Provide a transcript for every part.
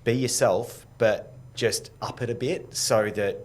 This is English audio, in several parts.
be yourself, but just up it a bit so that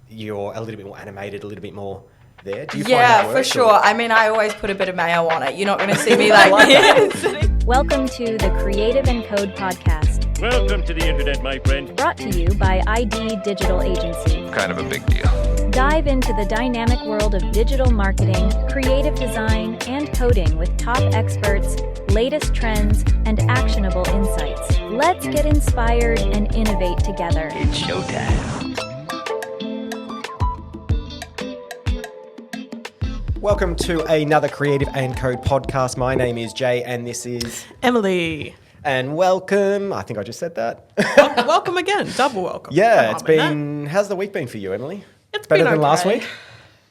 you're a little bit more animated, a little bit more there. Do you find that for works, sure. Or? I mean, I always put a bit of mayo on it. You're not going to see me like this. Welcome to the Creative and Code podcast. Welcome to the internet, my friend. Brought to you by ID Digital Agency. Kind of a big deal. Dive into the dynamic world of digital marketing, creative design, and coding with top experts, latest trends, and actionable insights. Let's get inspired and innovate together. It's showtime. Welcome to another Creative and Code podcast. My name is Jay and this is Emily. And welcome. I think I just said that. Welcome again. Double welcome. Yeah, it's been... How's the week been for you, Emily? It's better been than okay. last week?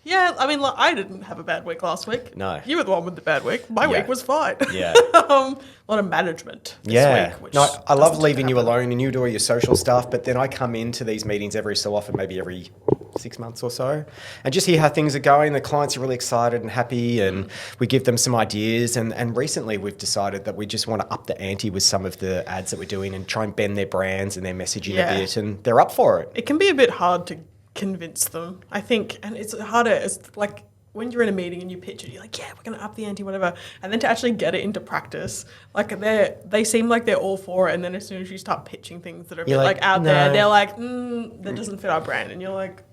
Yeah, I mean, like, I didn't have a bad week last week. No. You were the one with the bad week. My week was fine. Yeah. A lot of management this week. Which No, I love doesn't leaving you happen. alone and you do all your social stuff, but then I come into these meetings every so often, maybe every 6 months or so, and just hear how things are going. The clients are really excited and happy, and we give them some ideas. And recently we've decided that we just want to up the ante with some of the ads that we're doing and try and bend their brands and their messaging a bit, and they're up for it. It can be a bit hard to convince them, I think, and it's harder. It's like when you're in a meeting and you pitch it, you're like, yeah, we're going to up the ante, whatever. And then to actually get it into practice, like they seem like they're all for it. And then as soon as you start pitching things that are a bit like out there, they're like, that doesn't fit our brand. And you're like...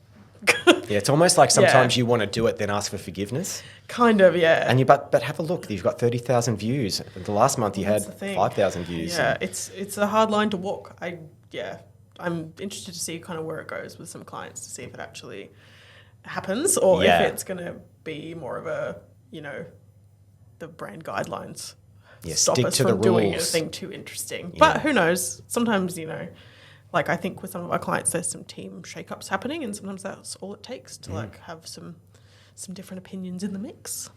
Yeah, it's almost like sometimes you want to do it, then ask for forgiveness. Kind of, yeah. And but have a look. You've got 30,000 views. The last month you had 5,000 views. Yeah, it's a hard line to walk. I'm interested to see kind of where it goes with some clients to see if it actually happens or if it's going to be more of a, the brand guidelines stop stick us to from the doing rules. anything too interesting. Yeah. But who knows? Sometimes, like I think with some of our clients, there's some team shakeups happening, and sometimes that's all it takes to like have some different opinions in the mix.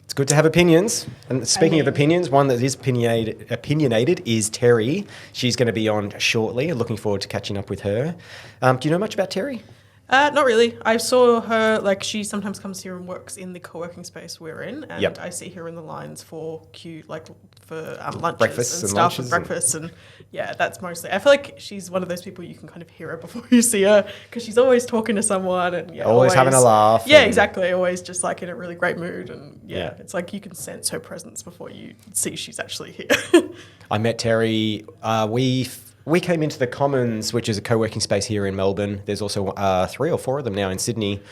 It's good to have opinions. And speaking of opinions, one that is opinionated is Teri. She's going to be on shortly. Looking forward to catching up with her. Do you know much about Teri? Not really. I saw her, like, she sometimes comes here and works in the co-working space we're in, and I see her in the lines for lunches breakfasts and stuff, and breakfasts, and that's mostly. I feel like she's one of those people you can kind of hear her before you see her, because she's always talking to someone and always having a laugh. Yeah, exactly. Always just like in a really great mood, and it's like you can sense her presence before you see she's actually here. I met Teri. We came into the Commons, which is a co-working space here in Melbourne. There's also 3 or 4 of them now in Sydney.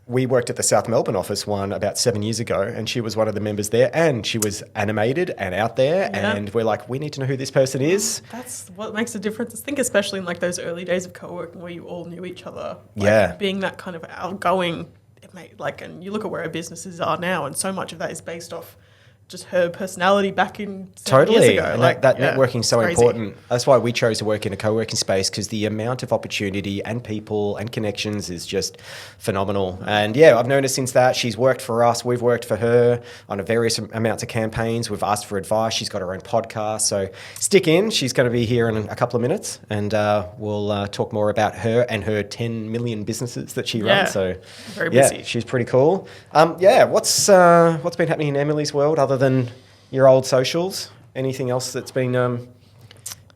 We worked at the South Melbourne office one about 7 years ago, and she was one of the members there, and she was animated and out there, and we're like, we need to know who this person is. That's what makes a difference. I think especially in like those early days of co-working where you all knew each other. Being that kind of outgoing, and you look at where our businesses are now, and so much of that is based off just her personality back in 7 years ago. And that networking is so important. That's why we chose to work in a co-working space, because the amount of opportunity and people and connections is just phenomenal. And I've known her since that. She's worked for us. We've worked for her on a various amounts of campaigns. We've asked for advice. She's got her own podcast. So stick in. She's going to be here in a couple of minutes, and we'll talk more about her and her 10 million businesses that she runs. So very busy. She's pretty cool. What's been happening in Emily's world other than your old socials? Anything else that's been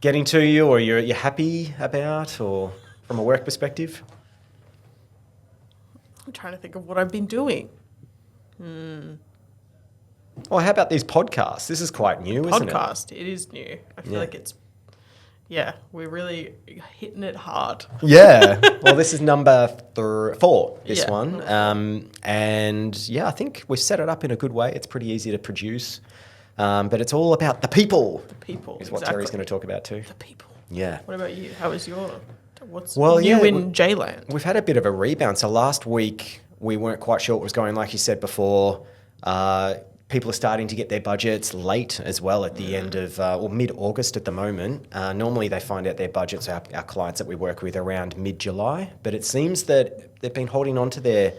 getting to you, or you're happy about, or from a work perspective? I'm trying to think of what I've been doing. Well, how about these podcasts? This is quite new, isn't it? Podcast, it is new. I feel like it's, we're really hitting it hard. Yeah. Well, this is number 4, this one. I think we've set it up in a good way. It's pretty easy to produce. But it's all about the people. The people, is what Teri's going to talk about too. The people. Yeah. What about you? How was what's new in J-Land? We've had a bit of a rebound. So last week, we weren't quite sure what was going on. Like you said before, people are starting to get their budgets late as well at the end of, mid-August at the moment. Normally they find out their budgets, our clients that we work with, around mid-July. But it seems that they've been holding on to their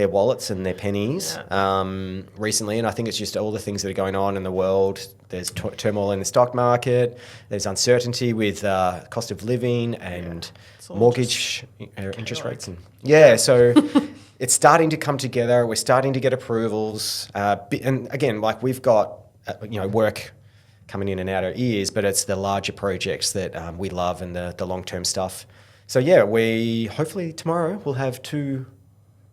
wallets and their pennies recently. And I think it's just all the things that are going on in the world. There's turmoil in the stock market. There's uncertainty with cost of living and mortgage interest rates. So... It's starting to come together. We're starting to get approvals. And again, like we've got, work coming in and out our ears, but it's the larger projects that we love and the long-term stuff. So yeah, we hopefully tomorrow we'll have 2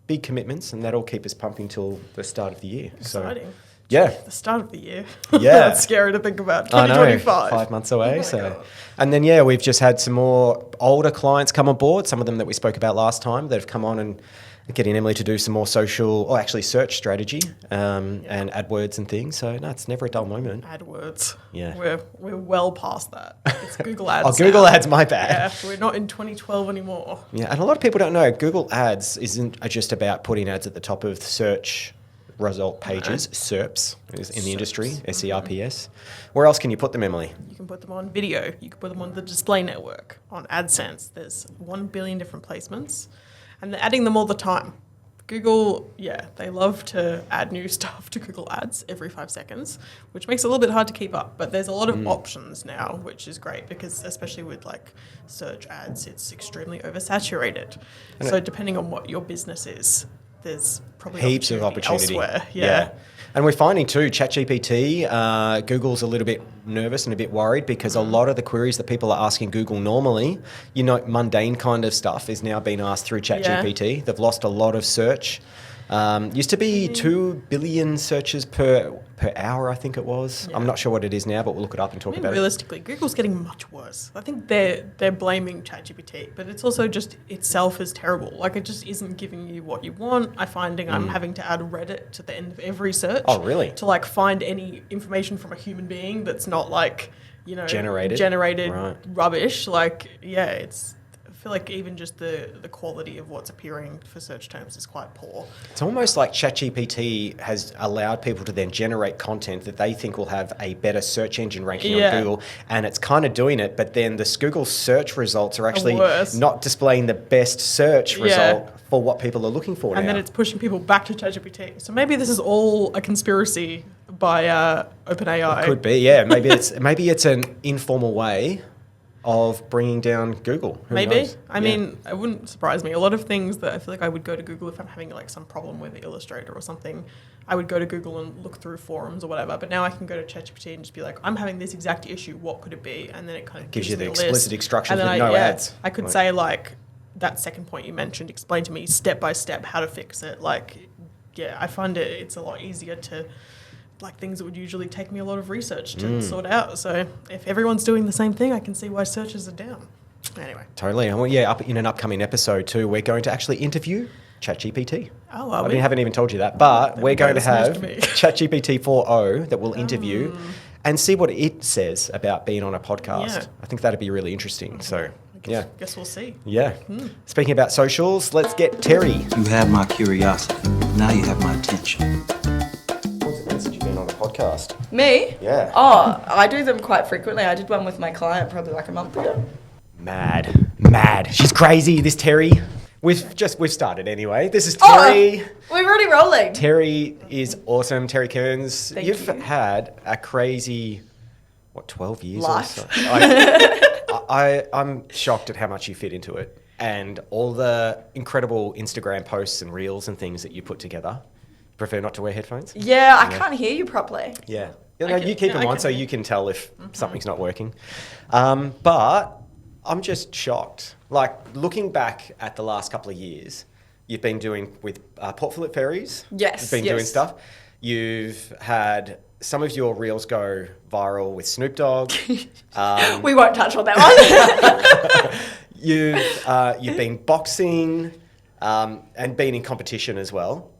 big commitments, and that'll keep us pumping till the start of the year. Exciting. So, yeah. The start of the year. Yeah. That's scary to think about. I know, 2025. 5 months away. Oh my God. And then, yeah, we've just had some more older clients come on board, some of them that we spoke about last time that have come on and getting Emily to do some more social, or actually search strategy and AdWords and things. So, no, it's never a dull moment. AdWords. Yeah. We're well past that. It's Google Ads. Oh, Google now. Ads, my bad. Yeah, we're not in 2012 anymore. Yeah, and a lot of people don't know Google Ads isn't just about putting ads at the top of search result pages, SERPs is in the industry, SERPs. Where else can you put them, Emily? You can put them on video. You can put them on the display network, on AdSense. There's 1 billion different placements, and they're adding them all the time. Google, they love to add new stuff to Google Ads every 5 seconds, which makes it a little bit hard to keep up. But there's a lot of options now, which is great because especially with like search ads, it's extremely oversaturated. So depending on what your business is, there's probably Heaps of opportunity elsewhere. Yeah. And we're finding too, ChatGPT, Google's a little bit nervous and a bit worried because a lot of the queries that people are asking Google normally, mundane kind of stuff is now being asked through ChatGPT. Yeah. They've lost a lot of search. Used to be 2 billion searches per hour, I think it was. Yeah. I'm not sure what it is now, but we'll look it up and talk about realistically, Google's getting much worse. I think they're blaming ChatGPT, but it's also just itself is terrible. Like, it just isn't giving you what you want. I'm having to add Reddit to the end of every search. Oh, really? To like find any information from a human being that's not like, generated rubbish. Like, I feel like even just the quality of what's appearing for search terms is quite poor. It's almost like ChatGPT has allowed people to then generate content that they think will have a better search engine ranking on Google, and it's kind of doing it, but then the Google search results are actually not displaying the best search result for what people are looking for now. And then it's pushing people back to ChatGPT. So maybe this is all a conspiracy by OpenAI. It could be, yeah. Maybe it's an informal way of bringing down Google. Who knows? I mean, it wouldn't surprise me. A lot of things that I feel like I would go to Google if I'm having like some problem with Illustrator or something, I would go to Google and look through forums or whatever. But now I can go to ChatGPT and just be like, I'm having this exact issue. What could it be? And then it kind of gives you the me a explicit list. instructions with no ads. I could say like that second point you mentioned, explain to me step by step how to fix it. Like, I find it's a lot easier to like things that would usually take me a lot of research to sort out. So if everyone's doing the same thing, I can see why searches are down. Anyway. Totally. And up in an upcoming episode too, we're going to actually interview ChatGPT. Oh, I haven't even told you that, but we're going to have ChatGPT 4.0 that we'll interview and see what it says about being on a podcast. Yeah. I think that'd be really interesting. So, guess we'll see. Yeah. Speaking about socials, let's get Teri. You have my curiosity. Now you have my attention. Since you've been on a podcast. Me? Yeah. Oh, I do them quite frequently. I did one with my client probably like a month ago. Mad. She's crazy, this Teri. We've started anyway. This is Teri. Oh, we're already rolling. Teri is awesome. Teri Kearns. You've you. had a crazy, 12 years life. or so? I'm shocked at how much you fit into it and all the incredible Instagram posts and reels and things that you put together. Prefer not to wear headphones? Yeah, I can't hear you properly. Yeah. You keep them on so you can tell if something's not working. But I'm just shocked. Like, looking back at the last couple of years, you've been doing with Portfolio Fairies. Yes. You've been doing stuff. You've had some of your reels go viral with Snoop Dogg. We won't touch on that one. You've been boxing and been in competition as well.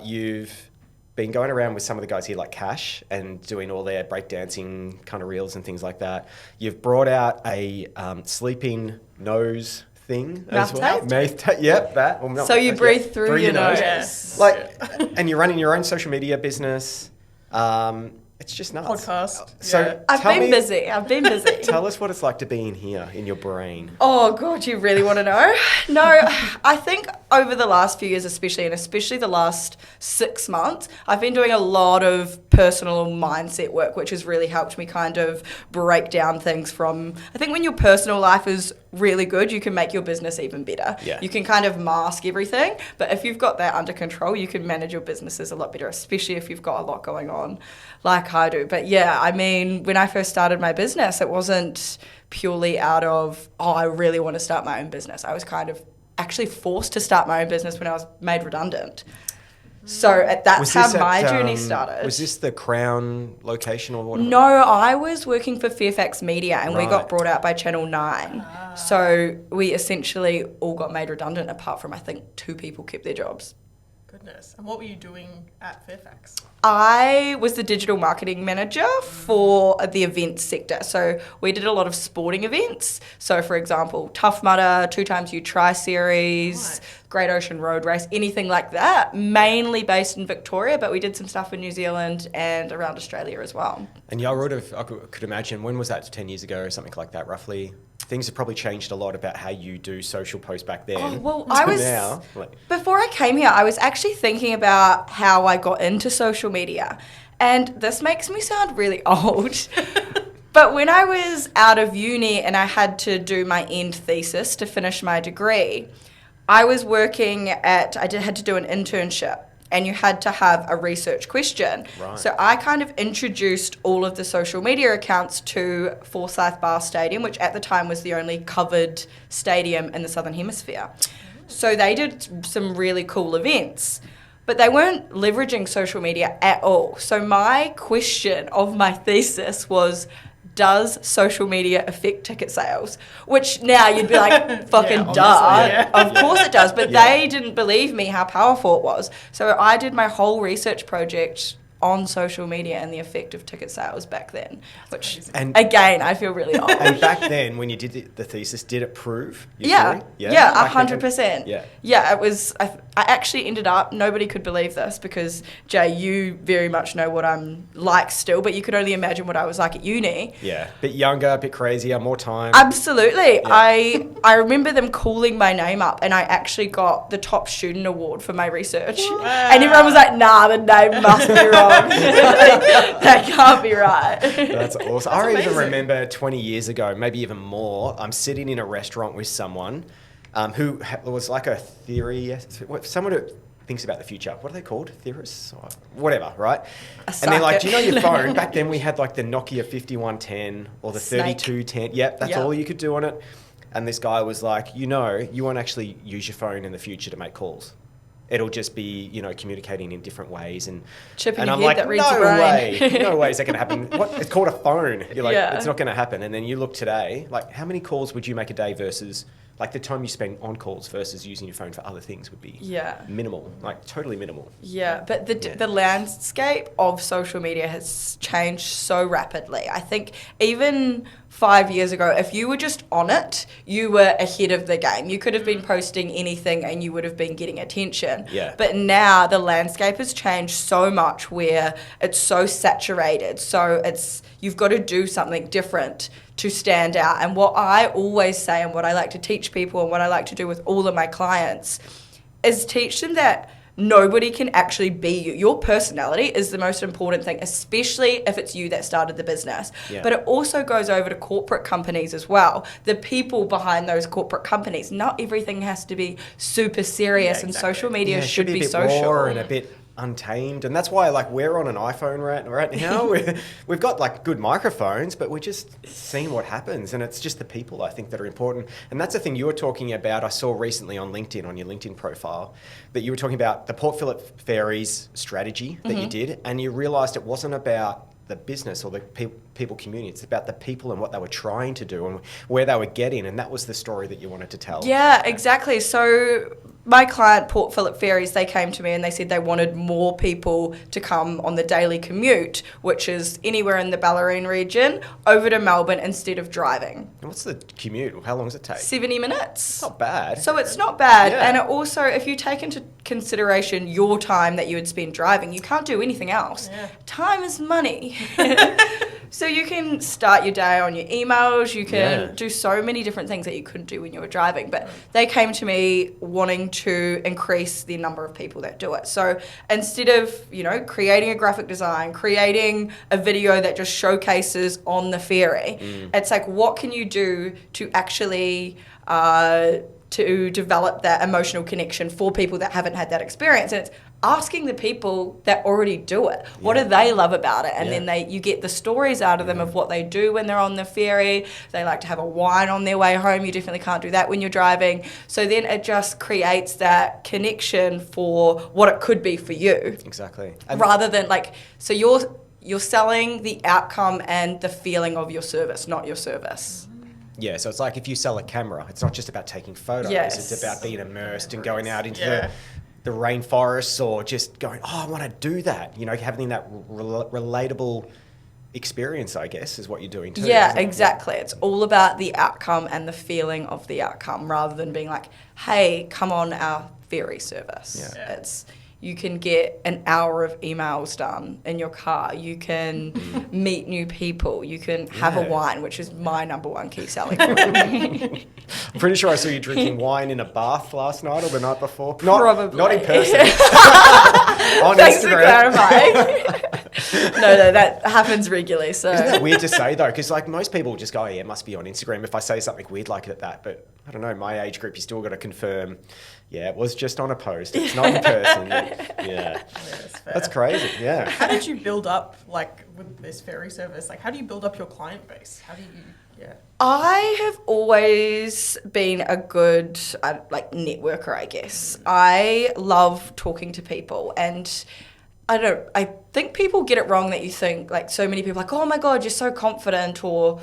You've been going around with some of the guys here like Cash and doing all their breakdancing kind of reels and things like that. You've brought out a sleeping nose thing as well. Mouth tape. Yep, that. Well, so you breathe through your nose. Yes. And you're running your own social media business. It's just nuts. Podcast. So I've been busy. Tell us what it's like to be in here in your brain. Oh God, you really want to know? No, I think over the last few years especially, and especially the last 6 months, I've been doing a lot of personal mindset work, which has really helped me kind of break down things from, I think when your personal life is really good, you can make your business even better. Yeah. You can kind of mask everything, but if you've got that under control, you can manage your businesses a lot better, especially if you've got a lot going on like I do. But yeah, I mean, when I first started my business, it wasn't purely out of, oh, I really want to start my own business. I was kind of actually forced to start my own business when I was made redundant. So that's how my journey started. Was this the Crown location or whatever? No, I was working for Fairfax Media, and we Right. got brought out by Channel 9. So we essentially all got made redundant, apart from I think 2 people kept their jobs. Goodness. And what were you doing at Fairfax? I was the digital marketing manager for the events sector. So we did a lot of sporting events. So for example, Tough Mudder, 2 Times You Try series, Nice. Great Ocean Road Race, anything like that, mainly based in Victoria, but we did some stuff in New Zealand and around Australia as well. And y'all would have, I could imagine, when was that, 10 years ago or something like that, roughly? Things have probably changed a lot about how you do social posts back then. Oh, well, to I was, now. Like, before I came here, I was actually thinking about how I got into social media. And this makes me sound really old. But when I was out of uni and I had to do my end thesis to finish my degree, I was working at, had to do an internship, and you had to have a research question. Right. So I kind of introduced all of the social media accounts to Forsyth Bar Stadium, which at the time was the only covered stadium in the Southern Hemisphere. So they did some really cool events, but they weren't leveraging social media at all. So my question of my thesis was, does social media affect ticket sales? Which now you'd be like, fucking Yeah, duh. obviously, yeah. Of course it does. But they didn't believe me how powerful it was. So I did my whole research project on social media and the effect of ticket sales back then, which, And- again, I feel really old. and back then, when you did the thesis, did it prove your Yeah, theory? yeah, Back then? 100%. Yeah. Yeah, it was, I actually ended up, nobody could believe this because, Jay, you very much know what I'm like still, but you could only imagine what I was like at uni. Yeah, bit younger, a bit crazier, more time. Absolutely. I remember them calling my name up, and I actually got the top student award for my research. And everyone was like, nah, the name must be wrong. That can't be right. That's awesome. I even amazing. remember 20 years ago, maybe even more, I'm sitting in a restaurant with someone who was like a someone who thinks about the future. What are they called? Theorists? Or whatever, right? And they're like, do you know your phone? Back then we had like the Nokia 5110 or the Snake. 3210. Yep, that's Yep. all you could do on it. And this guy was like, you won't actually use your phone in the future to make calls. It'll just be, communicating in different ways. And Chip in and your I'm head like, that reads no your brain. way. No way is that going to happen. What? It's called a phone. You're like, Yeah. it's not going to happen. And then you look today, like how many calls would you make a day versus like the time you spend on calls versus using your phone for other things would be Yeah. minimal, like totally minimal. Yeah, but the landscape of social media has changed so rapidly. I think even 5 years ago, if you were just on it, you were ahead of the game. You could have been posting anything and you would have been getting attention. Yeah. But now the landscape has changed so much where it's so saturated. So you've got to do something different to stand out. And what I always say and what I like to teach people and what I like to do with all of my clients is teach them that nobody can actually be you. Your personality is the most important thing, especially if it's you that started the business. Yeah. But it also goes over to corporate companies as well. The people behind those corporate companies. Not everything has to be super serious, Yeah, and exactly. social media Yeah, it should be a bit social. raw and a bit untamed, and that's why like we're on an iPhone right now. We've got like good microphones, but we're just seeing what happens, and it's just the people I think that are important. And that's the thing you were talking about. I saw recently on LinkedIn, on your LinkedIn profile, that you were talking about the Port Phillip Ferries strategy that you did, and you realised it wasn't about the business or the people community. It's about the people and what they were trying to do and where they were getting, and that was the story that you wanted to tell. Yeah, exactly. So my client, Port Phillip Ferries, they came to me and they said they wanted more people to come on the daily commute, which is anywhere in the Ballerine region, over to Melbourne instead of driving. And what's the commute? How long does it take? 70 minutes. It's not bad. So it's not bad. Yeah. And it also, if you take into consideration your time that you would spend driving, you can't do anything else. Yeah. Time is money. So you can start your day on your emails, you can Yeah. do so many different things that you couldn't do when you were driving. But they came to me wanting to increase the number of people that do it. So instead of, creating a graphic design, creating a video that just showcases on the ferry, it's like, what can you do to actually to develop that emotional connection for people that haven't had that experience? And it's asking the people that already do it, what do they love about it? And then you get the stories out of them of what they do when they're on the ferry. They like to have a wine on their way home. You definitely can't do that when you're driving. So then it just creates that connection for what it could be for you. Exactly. Rather than so you're selling the outcome and the feeling of your service, not your service. Yeah, so it's like if you sell a camera, it's not just about taking photos. Yes. It's about being immersed and going out into the rainforests, or just going, I want to do that. Having that relatable experience, I guess, is what you're doing too. Yeah, isn't it? exactly. It's all about the outcome and the feeling of the outcome, rather than being like, hey, come on our ferry service. Yeah. You can get an hour of emails done in your car. You can meet new people. You can have a wine, which is my number one key selling point. I'm pretty sure I saw you drinking wine in a bath last night or the night before. Probably. Not in person. On Thanks for Instagram. clarifying. No, that happens regularly. So Isn't that weird to say though? Because most people just go, it must be on Instagram if I say something weird like that. But I don't know, my age group, you still got to confirm, it was just on a post. It's not in person. Yeah. That's crazy. Yeah. How did you build up, with this ferry service? How do you build up your client base? How do you, I have always been a good networker, I guess. I love talking to people, and I think people get it wrong that you think, so many people oh my God, you're so confident, or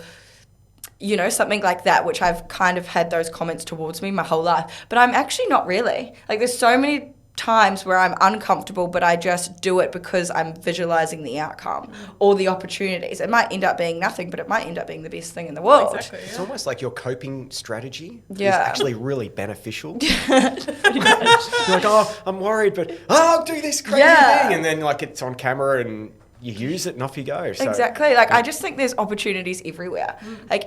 something like that, which I've kind of had those comments towards me my whole life. But I'm actually not really. There's so many times where I'm uncomfortable, but I just do it because I'm visualizing the outcome or the opportunities. It might end up being nothing, but it might end up being the best thing in the world. Exactly, It's almost like your coping strategy is Yeah. actually really beneficial. You're like, I'm worried, but I'll do this crazy thing. And then it's on camera and you use it and off you go. So, Exactly. I just think there's opportunities everywhere.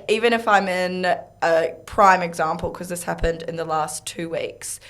Even if I'm in a prime example, because this happened in the last 2 weeks,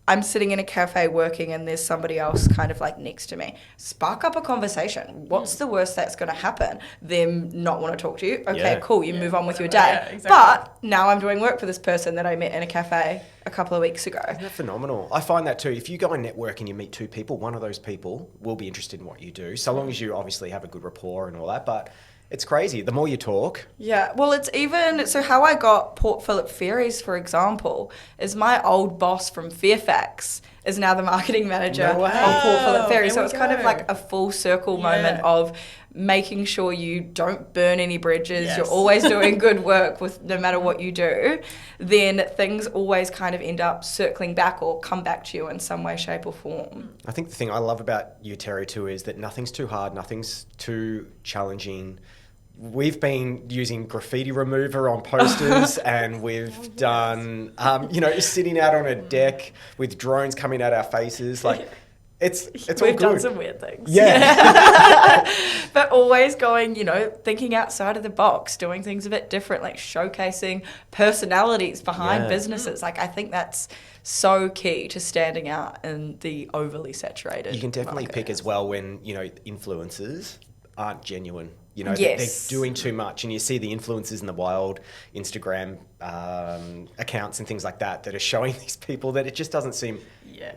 I'm sitting in a cafe working and there's somebody else kind of next to me. Spark up a conversation. What's the worst that's going to happen? Them not want to talk to you? Okay, cool. You move on with your day. Yeah, exactly. But now I'm doing work for this person that I met in a cafe a couple of weeks ago. Isn't that phenomenal? I find that too. If you go and network and you meet two people, one of those people will be interested in what you do, so long as you obviously have a good rapport and all that. But it's crazy. The more you talk. Yeah, well, it's even, so how I got Port Phillip Ferries, for example, is my old boss from Fairfax is now the marketing manager No way. of Port Phillip Ferries. There So we it's kind of go. like a full circle moment of making sure you don't burn any bridges, Yes. you're always doing good work with no matter what you do, then things always kind of end up circling back or come back to you in some way, shape or form. I think the thing I love about you, Teri, too, is that nothing's too hard, nothing's too challenging. We've been using graffiti remover on posters and we've done, sitting out on a deck with drones coming at our faces. It's all We've good. done some weird things. Yeah. But always going, thinking outside of the box, doing things a bit different, showcasing personalities behind Yeah. businesses. I think that's so key to standing out in the overly saturated You can definitely market. pick as well when, influencers aren't genuine. They're Yes. doing too much, and you see the influencers in the wild Instagram accounts and things like that are showing these people that it just doesn't seem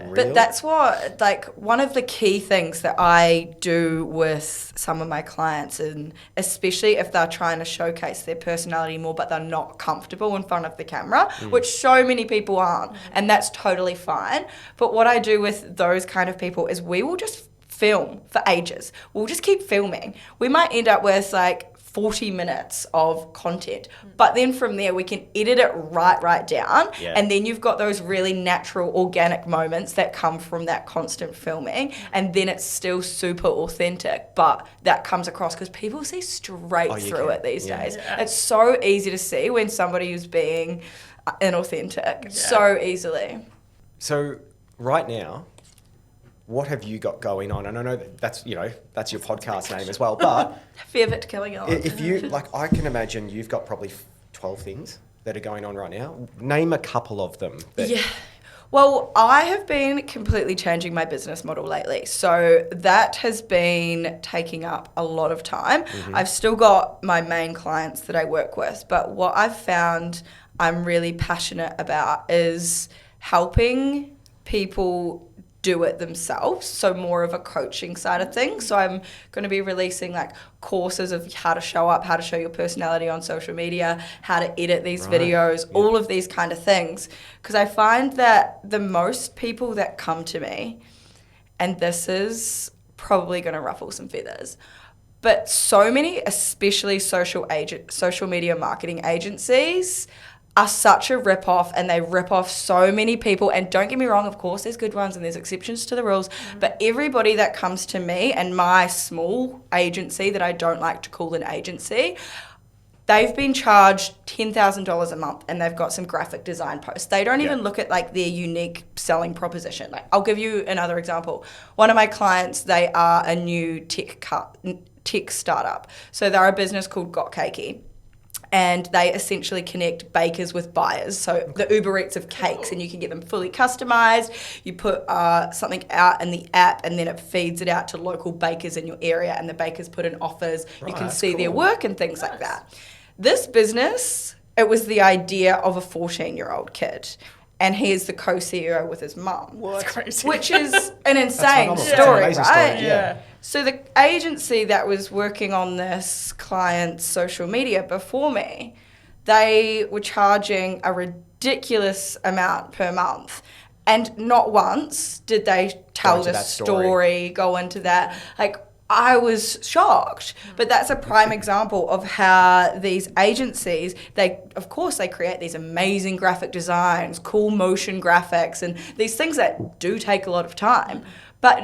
real. But that's what, one of the key things that I do with some of my clients, and especially if they're trying to showcase their personality more, but they're not comfortable in front of the camera, which so many people aren't, and that's totally fine. But what I do with those kind of people is we will just film for ages. We'll just keep filming. We might end up with 40 minutes of content, but then from there we can edit it right down, and then you've got those really natural organic moments that come from that constant filming, and then it's still super authentic, but that comes across because people see straight through it these days. It's so easy to see when somebody is being inauthentic so easily. So right now, what have you got going on? And I know that's your podcast name as well, but Fair bit to killing it. if you, like, I can imagine you've got probably 12 things that are going on right now. Name a couple of them. Yeah. Well, I have been completely changing my business model lately. So that has been taking up a lot of time. I've still got my main clients that I work with, but what I've found I'm really passionate about is helping people do it themselves, so more of a coaching side of things. So I'm going to be releasing like courses of how to show up, how to show your personality on social media, how to edit these videos, all of these kind of things. Because I find that the most people that come to me, and this is probably going to ruffle some feathers, but so many, especially social media marketing agencies, are such a rip-off, and they rip off so many people. And don't get me wrong, of course there's good ones and there's exceptions to the rules, but everybody that comes to me and my small agency that I don't like to call an agency, they've been charged $10,000 a month and they've got some graphic design posts. They don't even look at like their unique selling proposition. Like, I'll give you another example. One of my clients, they are a new tech startup. So they're a business called Got Cakey. And they essentially connect bakers with buyers. So the Uber Eats of cakes, and you can get them fully customized. You put something out in the app, and then it feeds it out to local bakers in your area, and the bakers put in offers. You can see their work and things like that. This business, it was the idea of a 14-year-old kid. And he is the co-CEO with his mum. That's crazy. Which is an insane That's story, an amazing right? story, yeah. So the agency that was working on this client's social media before me, they were charging a ridiculous amount per month. And not once did they tell this story, go into that. Like, I was shocked. But that's a prime example of how these agencies, they create these amazing graphic designs, cool motion graphics, and these things that do take a lot of time. But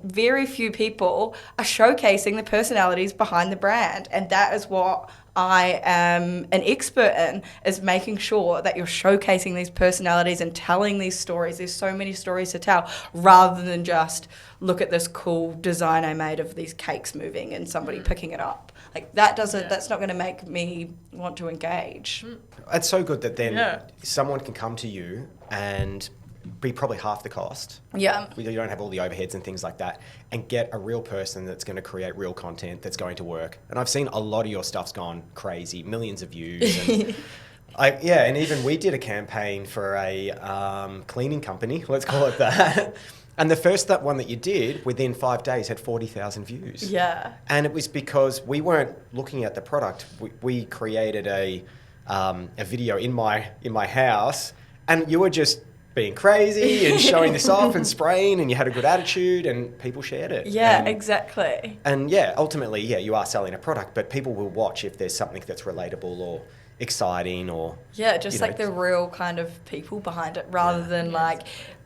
very few people are showcasing the personalities behind the brand. And that is what I am an expert in, is making sure that you're showcasing these personalities and telling these stories. There's so many stories to tell, rather than just look at this cool design I made of these cakes moving and somebody picking it up. Like, that's not going to make me want to engage. It's so good that then someone can come to you and be probably half the cost. Yeah. You don't have all the overheads and things like that, and get a real person that's going to create real content that's going to work. And I've seen a lot of your stuff's gone crazy, millions of views. And and even we did a campaign for a cleaning company, let's call it that. And the first one that you did, within 5 days, had 40,000 views. Yeah. And it was because we weren't looking at the product. We created a video in my house, and you were just being crazy and showing this off and spraying, and you had a good attitude, and people shared it. Yeah, exactly. And ultimately, you are selling a product, but people will watch if there's something that's relatable or exciting or... Yeah, just like the real kind of people behind it, rather than like...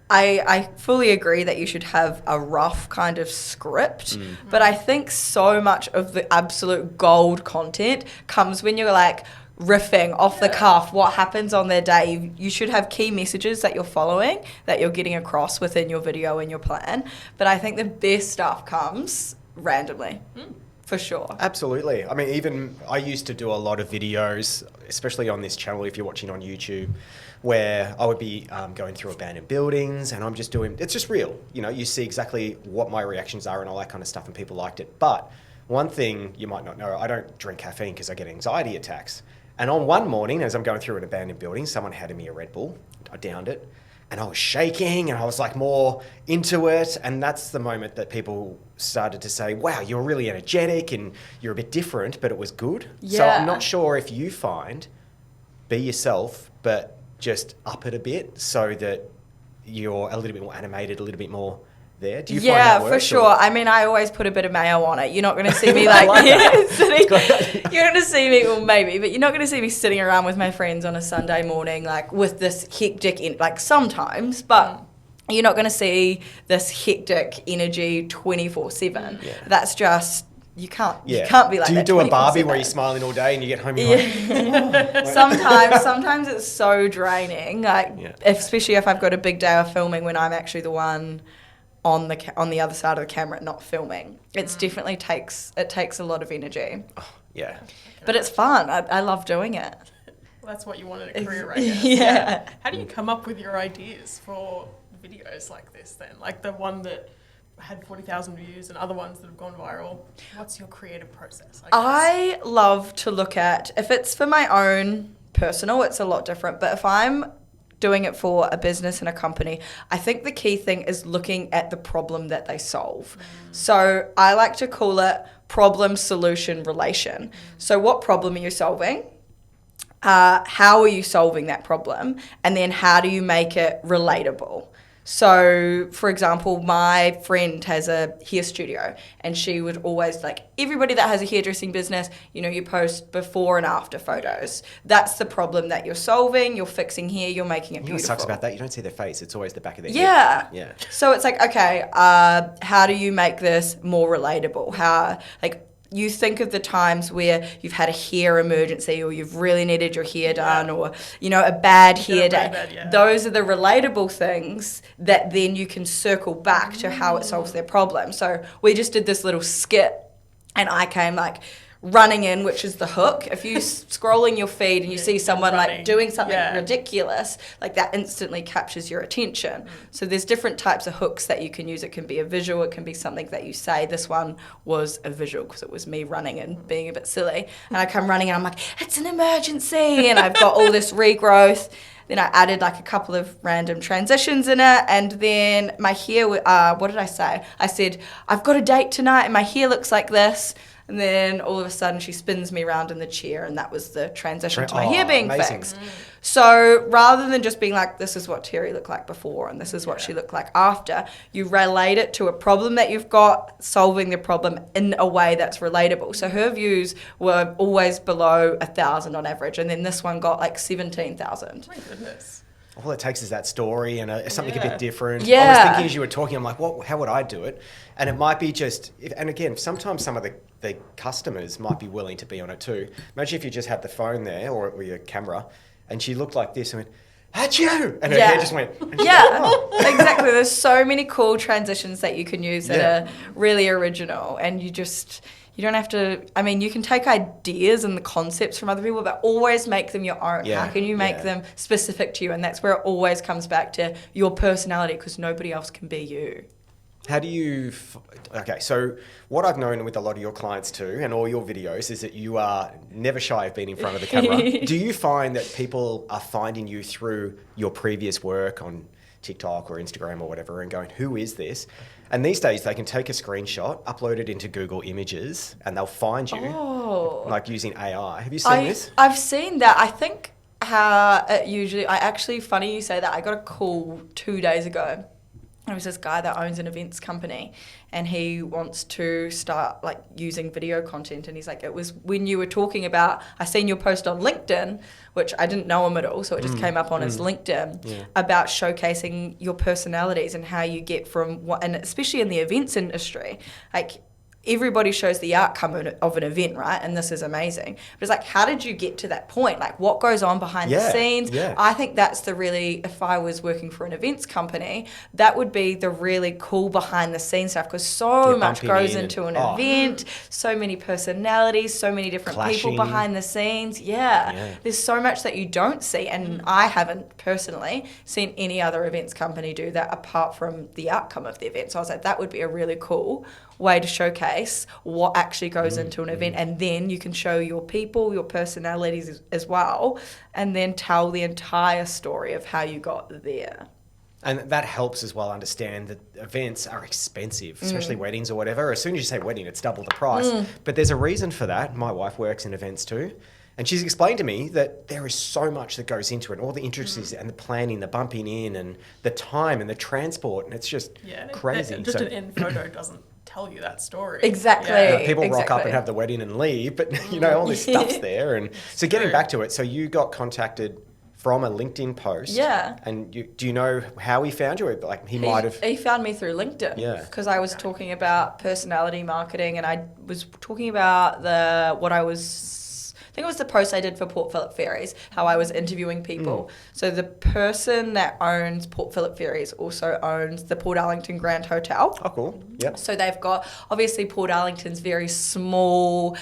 I fully agree that you should have a rough kind of script, but I think so much of the absolute gold content comes when you're like riffing off the cuff what happens on their day. You should have key messages that you're following, that you're getting across within your video and your plan. But I think the best stuff comes randomly. For sure. Absolutely. I mean, even I used to do a lot of videos, especially on this channel, if you're watching on YouTube, where I would be going through abandoned buildings, and I'm just doing, it's just real. You see exactly what my reactions are and all that kind of stuff, and people liked it. But one thing you might not know, I don't drink caffeine because I get anxiety attacks. And on one morning, as I'm going through an abandoned building, someone handed me a Red Bull. I downed it, and I was shaking, and I was like more into it. And that's the moment that people started to say, wow, you're really energetic and you're a bit different, but it was good. Yeah. So I'm not sure if you find, be yourself, but just up it a bit so that you're a little bit more animated, a little bit more there. Do you find that works? For sure. I mean, I always put a bit of mayo on it. You're not going to see me like you're going to see me, well, maybe, but you're not going to see me sitting around with my friends on a Sunday morning, like with this hectic, like sometimes, but you're not going to see this hectic energy 24/7. Yeah. That's just, you can't be like that. Do you do a Barbie where you're smiling all day and you get home and you're like... Sometimes it's so draining, like especially if I've got a big day of filming when I'm actually the one on the other side of the camera, not filming. It's definitely takes a lot of energy. Yeah. But it's fun. I love doing it. Well, that's what you want in a career, I guess. Yeah. How do you come up with your ideas for videos like this then? Like the one that had 40,000 views and other ones that have gone viral. What's your creative process? I love to look at, if it's for my own personal, it's a lot different. But if I'm doing it for a business and a company, I think the key thing is looking at the problem that they solve. So I like to call it problem, solution, relation. So what problem are you solving? How are you solving that problem? And then how do you make it relatable? So, for example, my friend has a hair studio and she would always, like, everybody that has a hairdressing business, you know, you post before and after photos. That's the problem that you're solving. You're fixing hair. You're making it beautiful. What sucks about that? You don't see their face. It's always the back of their Yeah. head. Yeah. So it's like, okay, how do you make this more relatable? How, like, you think of the times where you've had a hair emergency or you've really needed your hair done or, you know, a bad hair day. Those are the relatable things that then you can circle back to how it solves their problem. So we just did this little skit and I came like running in, which is the hook. If you scrolling your feed and you see someone like doing something ridiculous, like that instantly captures your attention. So there's different types of hooks that you can use. It can be a visual, it can be something that you say. This one was a visual because it was me running and being a bit silly. And I come running and I'm like, it's an emergency, and I've got all this regrowth. Then I added like a couple of random transitions in it, and then my hair, what did I say? I said, I've got a date tonight and my hair looks like this. And then all of a sudden she spins me around in the chair, and that was the transition to my hair being fixed. So rather than just being like, this is what Teri looked like before and this is what she looked like after, you relate it to a problem that you've got, solving the problem in a way that's relatable. So her views were always below 1,000 on average, and then this one got like 17,000. My goodness. All it takes is that story and something a bit different. Yeah. I was thinking as you were talking, I'm like, how would I do it? And it might be just, and again, sometimes some of the customers might be willing to be on it too. Imagine if you just had the phone there or your camera and she looked like this and went, achoo! And her hair just went. And Yeah, went, oh. exactly. There's so many cool transitions that you can use that are really original, and you don't have to, I mean, you can take ideas and the concepts from other people, but always make them your own. Yeah, How can you make them specific to you? And that's where it always comes back to your personality, because nobody else can be you. How do you, okay, so what I've known with a lot of your clients too, and all your videos, is that you are never shy of being in front of the camera. Do you find that people are finding you through your previous work on TikTok or Instagram or whatever and going, who is this? And these days they can take a screenshot, upload it into Google Images, and they'll find you, like using AI. Have you seen this? I've seen that. I think how it usually, funny you say that, I got a call 2 days ago. There was this guy that owns an events company, and he wants to start like using video content. And he's like, it was when you were talking about, I seen your post on LinkedIn, which I didn't know him at all, so it just came up on his LinkedIn, about showcasing your personalities and how you get from what, and especially in the events industry, like everybody shows the outcome of an event, right? And this is amazing. But it's like, how did you get to that point? Like, what goes on behind the scenes? Yeah. I think that's the really, if I was working for an events company, that would be the really cool behind the scenes stuff, because so much goes into an event, so many personalities, so many different people behind the scenes. There's so much that you don't see. And I haven't personally seen any other events company do that apart from the outcome of the event. So I was like, that would be a really cool way to showcase what actually goes into an event, and then you can show your people, your personalities as well, and then tell the entire story of how you got there. And that helps as well understand that events are expensive, especially weddings or whatever. As soon as you say wedding, it's double the price. But there's a reason for that. My wife works in events too. And she's explained to me that there is so much that goes into it, all the intricacies and the planning, the bumping in and the time and the transport. And it's just crazy. Just an end photo doesn't tell you that story. Exactly. People rock up and have the wedding and leave, but you know, all this stuff's there. And so getting back to it, so you got contacted from a LinkedIn post. Yeah. And do you know how he found you? Like he might have. He found me through LinkedIn. Yeah. Because I was talking about personality marketing, and I was talking about the think it was the post I did for Port Phillip Ferries, how I was interviewing people. So the person that owns Port Phillip Ferries also owns the Port Arlington Grand Hotel. Oh, cool. Yep. So they've got, obviously Port Arlington's very small,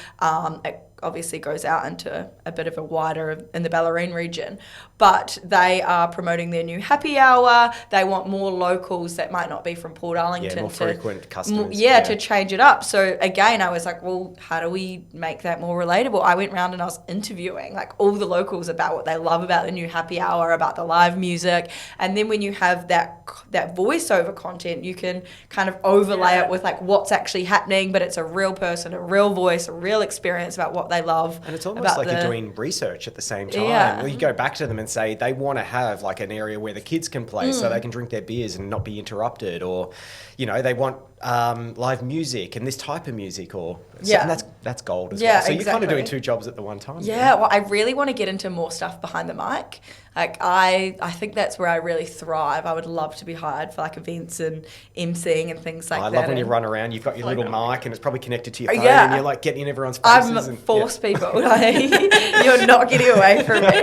it obviously goes out into a bit of a wider in the Bellarine region, but they are promoting their new happy hour. They want more locals that might not be from Port Arlington. Yeah, more frequent customers. To change it up. So again, I was like, well, how do we make that more relatable? I went around and I was interviewing like all the locals about what they love about the new happy hour, about the live music. And then when you have that voiceover content, you can kind of overlay it with like what's actually happening, but it's a real person, a real voice, a real experience about what they love. And it's almost like you're doing research at the same time. Well, you go back to them and say they want to have like an area where the kids can play so they can drink their beers and not be interrupted, or, you know, they want live music and this type of music, or and that's gold as well. So you're kind of doing two jobs at the one time. Yeah, well, I really want to get into more stuff behind the mic. Like I think that's where I really thrive. I would love to be hired for like events and emceeing and things like that. I love when you run around, you've got your little mic and it's probably connected to your phone and you're like getting in everyone's faces. I'm force people. Like, you're not getting away from me.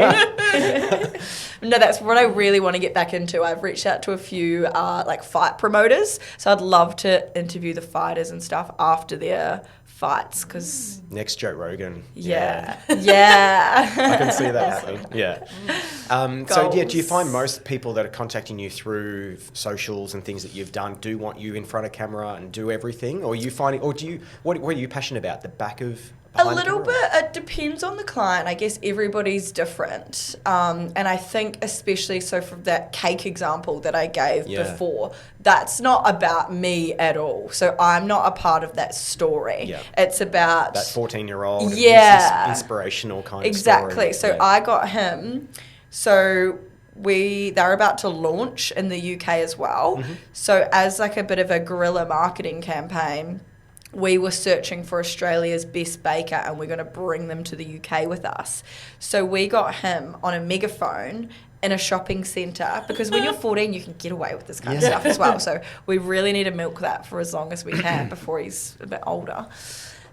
No, that's what I really want to get back into. I've reached out to a few like fight promoters, so I'd love to interview the fighters and stuff after their fights, because next Joe Rogan. Yeah. I can see that happening. Yeah. Do you find most people that are contacting you through socials and things that you've done do want you in front of camera and do everything, or are you finding, or do you what are you passionate about? The back of a little bit. It depends on the client. I guess everybody's different. And I think especially so from that cake example that I gave before, that's not about me at all. So I'm not a part of that story. Yeah. It's about that 14-year-old. Yeah. This inspirational kind of story. Story. So I got him. So they're about to launch in the UK as well. Mm-hmm. So as like a bit of a guerrilla marketing campaign, we were searching for Australia's best baker and we're going to bring them to the UK with us. So we got him on a megaphone in a shopping centre, because when you're 14 you can get away with this kind of stuff as well. So we really need to milk that for as long as we can before he's a bit older.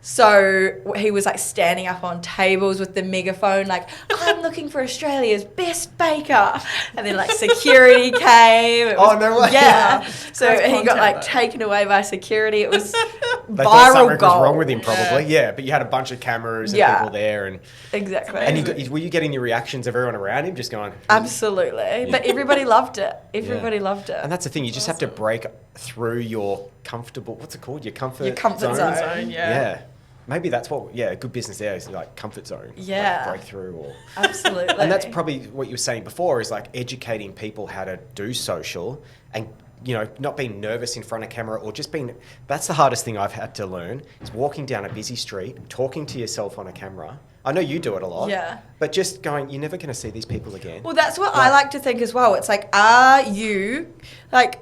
So he was like standing up on tables with the megaphone, like, I'm looking for Australia's best baker. And then like security came. No way. Yeah. So he got like taken away by security. It was they viral something gold. was wrong with him probably. Yeah. But you had a bunch of cameras and people there. And exactly. And were you getting the reactions of everyone around him just going? Absolutely. Yeah. But everybody loved it. Everybody loved it. And that's the thing. You just have to break through your comfortable, what's it called? Your comfort zone. Yeah. Maybe that's what, a good business there is like comfort zone. Yeah. Like breakthrough or. Absolutely. And that's probably what you were saying before, is like educating people how to do social and, you know, not being nervous in front of camera, or just being, that's the hardest thing I've had to learn, is walking down a busy street, talking to yourself on a camera. I know you do it a lot. Yeah. But just going, you're never going to see these people again. Well, that's what I like to think as well. It's like, are you, like,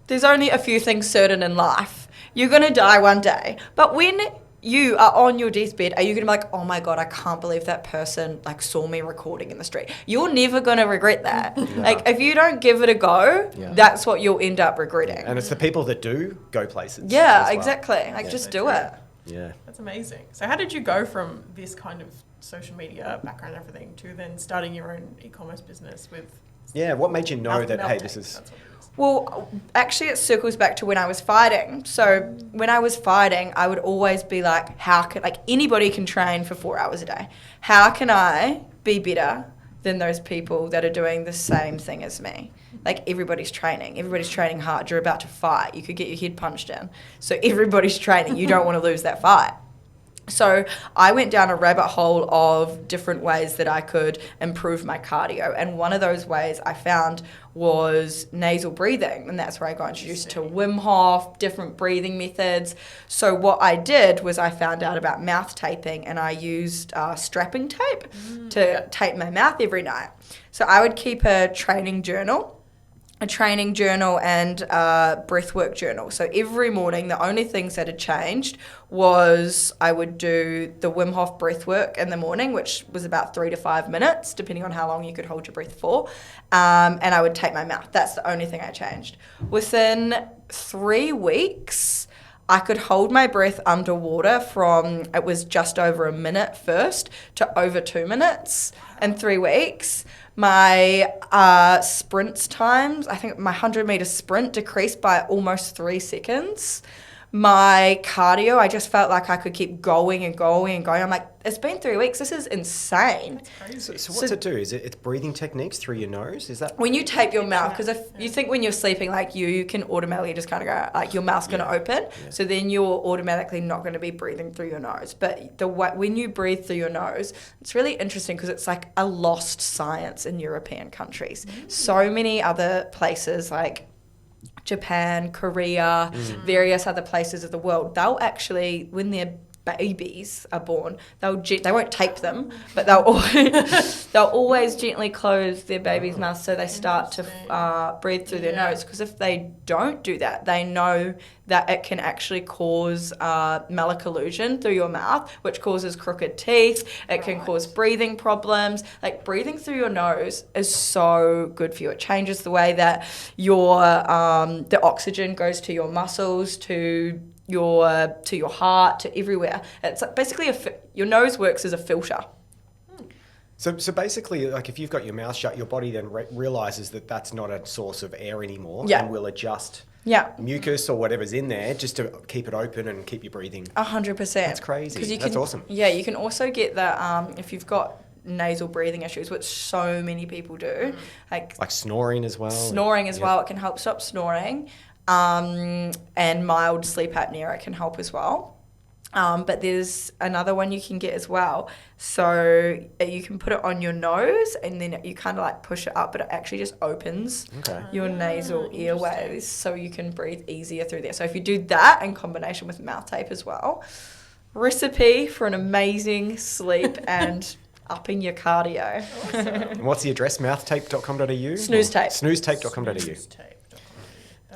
there's only a few things certain in life. You're going to die one day. But when you are on your deathbed, are you going to be like, oh my God, I can't believe that person like saw me recording in the street? You're never going to regret that. No. Like if you don't give it a go, that's what you'll end up regretting. And it's the people that do go places. Yeah, exactly. Like just do it. Yeah. That's amazing. So how did you go from this kind of social media background and everything to then starting your own e-commerce business with... Yeah, what made you know that, hey, this is... Well, actually, it circles back to when I was fighting. So when I was fighting, I would always be like, anybody can train for 4 hours a day. How can I be better than those people that are doing the same thing as me? Like everybody's training hard. You're about to fight. You could get your head punched in. So everybody's training. You don't want to lose that fight. So I went down a rabbit hole of different ways that I could improve my cardio. And one of those ways I found was nasal breathing. And that's where I got introduced to Wim Hof, different breathing methods. So what I did was I found out about mouth taping, and I used strapping tape to tape my mouth every night. So I would keep a training journal and breathwork journal. So every morning, the only things that had changed was I would do the Wim Hof breathwork in the morning, which was about 3 to 5 minutes, depending on how long you could hold your breath for. And I would tape my mouth. That's the only thing I changed. Within 3 weeks, I could hold my breath underwater from, it was just over a minute first to over 2 minutes in 3 weeks. My sprint times, I think my 100-meter sprint decreased by almost 3 seconds. My cardio, I just felt like I could keep going and going and going. I'm like, it's been 3 weeks. This is insane. So what's it do? Is it's breathing techniques through your nose? Is that when you tape your mouth? Because if you think when you're sleeping, like you can automatically just kind of go, like your mouth's going to open. Yeah. So then you're automatically not going to be breathing through your nose. But when you breathe through your nose, it's really interesting because it's like a lost science in European countries. So many other places like Japan, Korea, various other places of the world, they'll actually, when their babies are born, they won't tape them, but they'll always gently close their baby's mouth so they start to breathe through their nose. Because if they don't do that, they know that it can actually cause malocclusion through your mouth, which causes crooked teeth. It can cause breathing problems. Like breathing through your nose is so good for you. It changes the way that your the oxygen goes to your muscles, to your heart, to everywhere. It's like basically your nose works as a filter. So basically, like if you've got your mouth shut, your body then realizes that that's not a source of air anymore, and will adjust mucus or whatever's in there just to keep it open and keep you breathing. 100%. That's crazy. That's awesome. Yeah, you can also get the if you've got nasal breathing issues, which so many people do, like snoring as well. Well, it can help stop snoring. And mild sleep apnea, it can help as well. But there's another one you can get as well. So you can put it on your nose and then you kind of like push it up, but it actually just opens your nasal airways so you can breathe easier through there. So if you do that in combination with mouth tape as well, recipe for an amazing sleep and upping your cardio. Awesome. And what's the address? Mouthtape.com.au? Snooze tape. Snoozetape.com.au.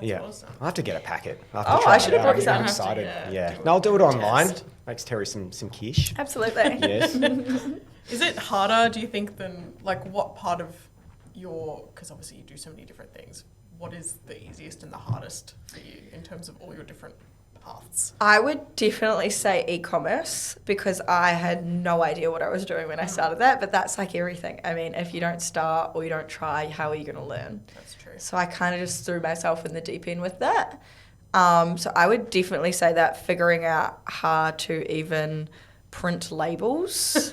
That's awesome. I'll have to get a packet. I should have brought you some. I'm excited. No, I'll do it online. Makes Teri some quiche. Absolutely. Yes. Is it harder, do you think, than like what part of because obviously you do so many different things, what is the easiest and the hardest for you in terms of all your different paths? I would definitely say e-commerce because I had no idea what I was doing when I started that, but that's like everything. I mean, if you don't start or you don't try, how are you going to learn? That's true. So I kind of just threw myself in the deep end with that. So I would definitely say that figuring out how to even print labels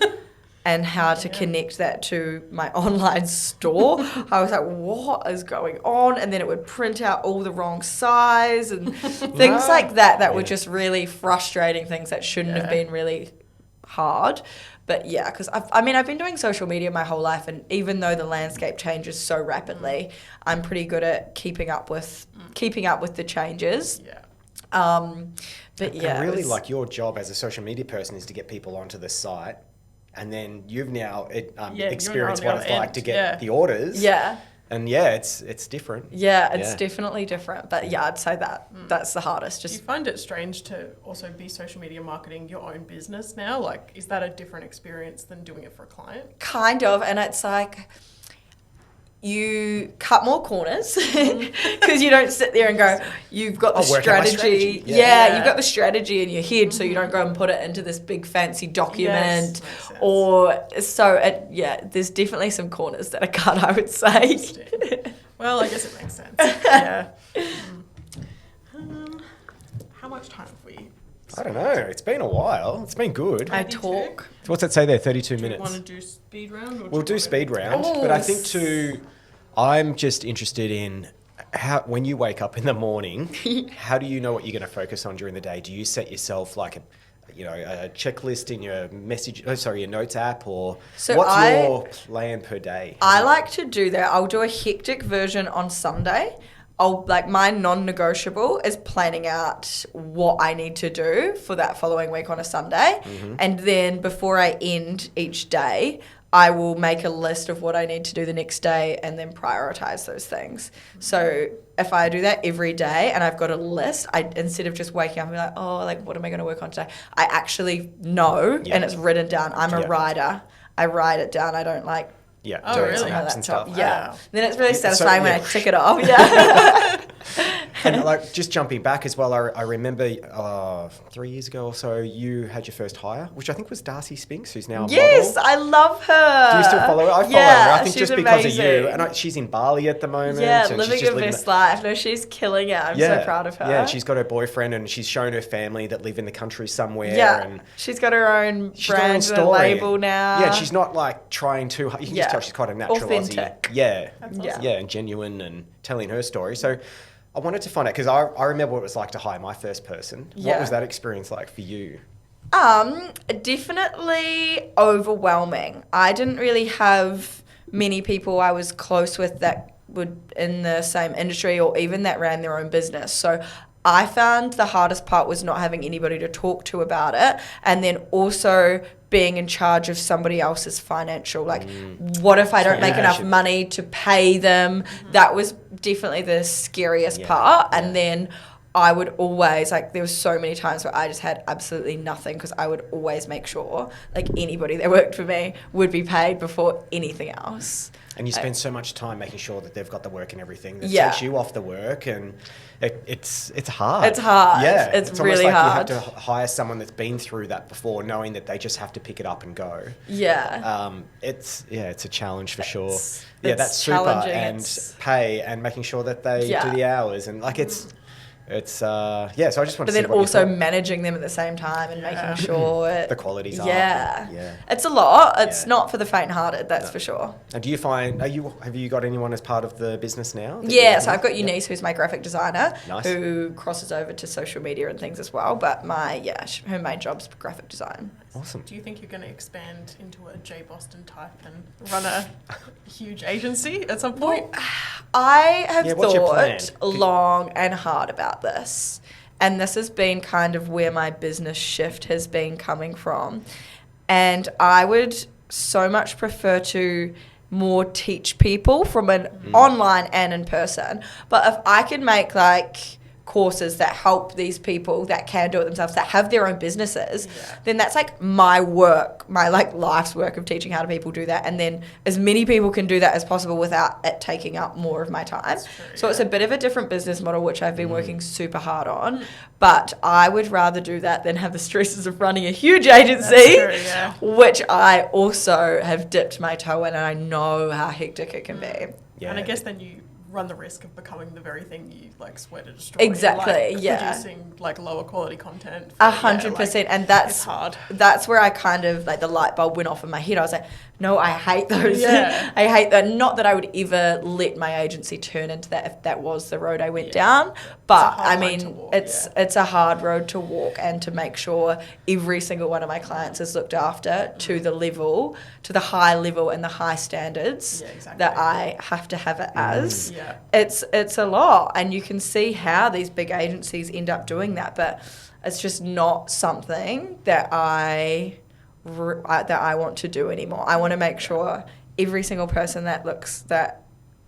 and how to connect that to my online store. I was like, what is going on? And then it would print out all the wrong size and things like that were just really frustrating things that shouldn't have been really hard. But yeah, because I've been doing social media my whole life, and even though the landscape changes so rapidly, I'm pretty good at keeping up with the changes. Yeah. But yeah, and really, like your job as a social media person is to get people onto the site, and then you've now experienced what it's like to get the orders. Yeah. And it's different. Yeah, it's definitely different. But yeah, I'd say that's the hardest. Do you find it strange to also be social media marketing your own business now? Like, is that a different experience than doing it for a client? Kind of, and it's like you cut more corners because you don't sit there and go, you've got the strategy. Yeah, you've got the strategy in your head, so you don't go and put it into this big fancy document. There's definitely some corners that are cut, I would say. Well, I guess it makes sense. Yeah. How much time have we? I don't know. It's been a while. It's been good. I talk. So what's that say there? 32 minutes. Do you want to do speed round? We'll do speed round. But I think I'm just interested in how, when you wake up in the morning, how do you know what you're going to focus on during the day? Do you set yourself like a checklist in your your notes app, or what's your plan per day? I like to do that. I'll do a hectic version on Sunday. My non-negotiable is planning out what I need to do for that following week on a Sunday. Mm-hmm. And then before I end each day, I will make a list of what I need to do the next day and then prioritize those things. So if I do that every day and I've got a list, instead of just waking up and be like, what am I going to work on today? I actually know and it's written down. I'm a writer. I write it down. I don't doing some apps and stuff. Yeah. Wow. Then it's really satisfying when I tick it off. Yeah. And like just jumping back as well, I remember 3 years ago or so, you had your first hire, which I think was Darcy Spinks, who's now a Yes, model. I love her. Do you still follow her? I follow her. I think she's just because amazing. of you. And she's in Bali at the moment. Yeah, and living she's just her best life. No, she's killing it. I'm so proud of her. Yeah, she's got her boyfriend and she's shown her family that live in the country somewhere. Yeah, and she's got her own she's got her own brand and story. label now. Yeah, and she's not like trying too hard. You can just tell she's quite a natural Authentic. Aussie. Yeah, awesome. yeah, and genuine and telling her story. So I wanted to find out, because I remember what it was like to hire my first person. Yeah. What was that experience like for you? Definitely overwhelming. I didn't really have many people I was close with that would in the same industry or even that ran their own business. So I found the hardest part was not having anybody to talk to about it, and then also being in charge of somebody else's financial, like what if I don't make enough money to pay them? That was definitely the scariest part. And then I would always, like, there was so many times where I just had absolutely nothing, because I would always make sure, like, anybody that worked for me would be paid before anything else. And you spend so much time making sure that they've got the work and everything that takes you off the work, and it's hard. It's hard. Yeah, it's almost really like hard. you have to hire someone that's been through that before, knowing that they just have to pick it up and go. Yeah. It's a challenge for sure. It's That's super, challenging. and pay and making sure that they do the hours, and like it's so I just want to but see then what also you thought. managing them at the same time and making sure The quality's up. Yeah. It's a lot. It's Yeah. not for the faint-hearted, that's for sure. And do you find, have you got anyone as part of the business now? Yeah, so I've got Eunice, who's my graphic designer, Nice. who crosses over to social media and things as well. But her main job's graphic design. Awesome. Do you think you're going to expand into a J Boston type and run a huge agency at some point? I have what's your plan? thought long and hard about this. And this has been kind of where my business shift has been coming from. And I would so much prefer to more teach people from an online and in person. But if I could make like courses that help these people that can do it themselves, that have their own businesses, then that's like my work, my like life's work of teaching how to people do that. And then as many people can do that as possible without it taking up more of my time. So it's a bit of a different business model, which I've been working super hard on. But I would rather do that than have the stresses of running a huge agency, which I also have dipped my toe in, and I know how hectic it can be. Yeah. And I guess then you run the risk of becoming the very thing you like swear to destroy. Exactly, like, producing like lower quality content. 100%, and that's it's hard. That's where I kind of like the light bulb went off in my head. I was like, no, I hate those. Yeah. I hate that. Not that I would ever let my agency turn into that if that was the road I went down. But It's a hard I line mean, to walk, it's a hard road to walk, and to make sure every single one of my clients is looked after to the level, to the high level and the high standards that I have to have it as. Yeah. It's a lot, and you can see how these big agencies end up doing that, but it's just not something that I want to do anymore. I want to make sure every single person that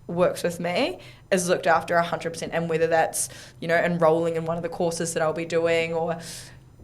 works with me is looked after 100%, and whether that's, enrolling in one of the courses that I'll be doing, or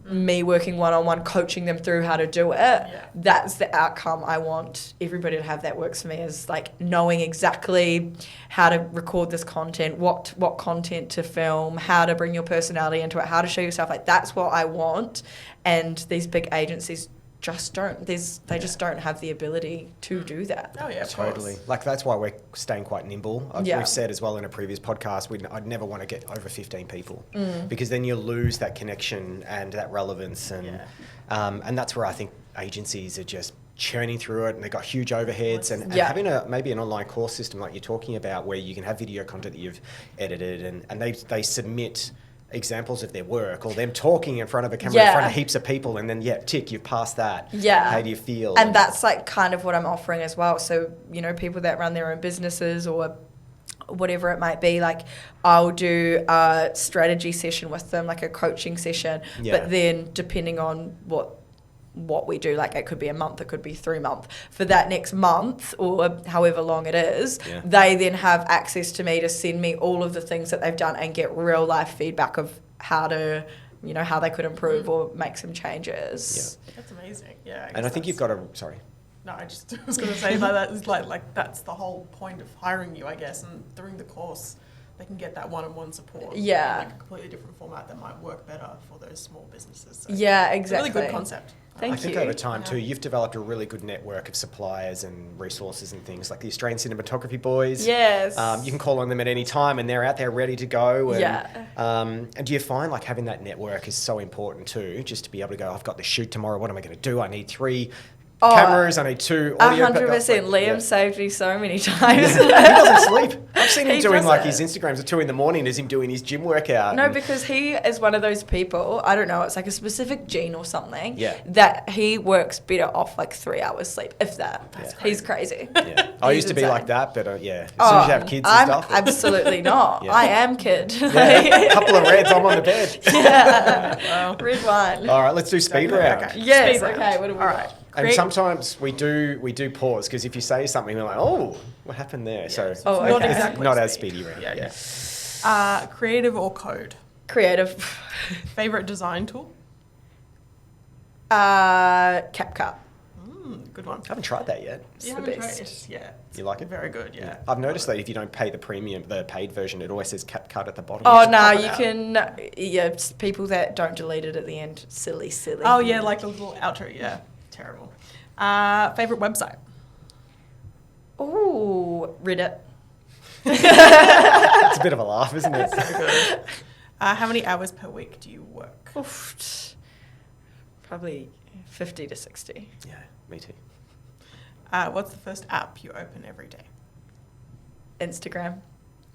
me working one-on-one coaching them through how to do it, that's the outcome I want everybody to have that works for me, is like knowing exactly how to record this content, what content to film, how to bring your personality into it, how to show yourself. Like, that's what I want. And these big agencies just don't. They just don't have the ability to do that. Oh yeah, Totally. Like, that's why we're staying quite nimble. We've said as well in a previous podcast, I'd never want to get over 15 people, because then you lose that connection and that relevance, and that's where I think agencies are just churning through it, and they've got huge overheads, and having maybe an online course system like you're talking about, where you can have video content that you've edited, and they submit examples of their work, or them talking in front of a camera in front of heaps of people, and then tick, you've passed that. How do you feel? And that's like kind of what I'm offering as well. So, people that run their own businesses or whatever it might be, like, I'll do a strategy session with them, like a coaching session, but then depending on what we do, like, it could be a month, it could be 3 months. For that next month, or however long it is, they then have access to me to send me all of the things that they've done and get real life feedback of how to, how they could improve or make some changes. That's amazing. Yeah. And I think you've got a, sorry. No, I was going to say that is like that's the whole point of hiring you, I guess, and during the course, they can get that one-on-one support. Yeah. In like a completely different format that might work better for those small businesses. So Yeah, it's a exactly. really good concept. Thank I think you. over time too, you've developed a really good network of suppliers and resources and things like the Australian Cinematography Boys. Yes. You can call on them at any time, and they're out there ready to go. And, Yeah. And do you find like having that network is so important too, just to be able to go, I've got the shoot tomorrow. What am I going to do? I need 3 cameras. I need 2 audio. 100%. Liam Yeah. saved me so many times. He doesn't sleep. I've seen him He doing like his doesn't. Instagrams at 2 a.m. as him doing his gym workout. No, and- because he is one of those people, I don't know, it's like a specific gene or something, Yeah. that he works better off like 3 hours sleep, if that. He's crazy. Yeah. I He's used to be insane. like that, but yeah, as soon as you have kids and I'm stuff. absolutely not. Yeah. I am kid. Yeah, a couple of reds, I'm on the bed. Yeah. Red wine. All right, let's do speed round. Okay. Yes, Speed round. okay, what do we All got? right. And Create- sometimes we do pause because if you say something, we're like, oh, what happened there? So Oh, not okay. exactly not as speed. speedy round. Yeah, Yeah. creative or code? Creative. Favorite design tool? CapCut. Good one. I haven't tried that yet. You the haven't tried best. it? Yeah. You like it? Very good, yeah. I've noticed that if you don't pay the premium, the paid version, it always says CapCut at the bottom. Oh, should no, pop it you out. can, it's people that don't delete it at the end. Silly. Oh, yeah, like the little outro. Yeah. Terrible. Favorite website? Ooh, Reddit. It's a bit of a laugh, isn't it? How many hours per week do you work? Oof. Probably 50 to 60. Yeah, me too. What's the first app you open every day? Instagram.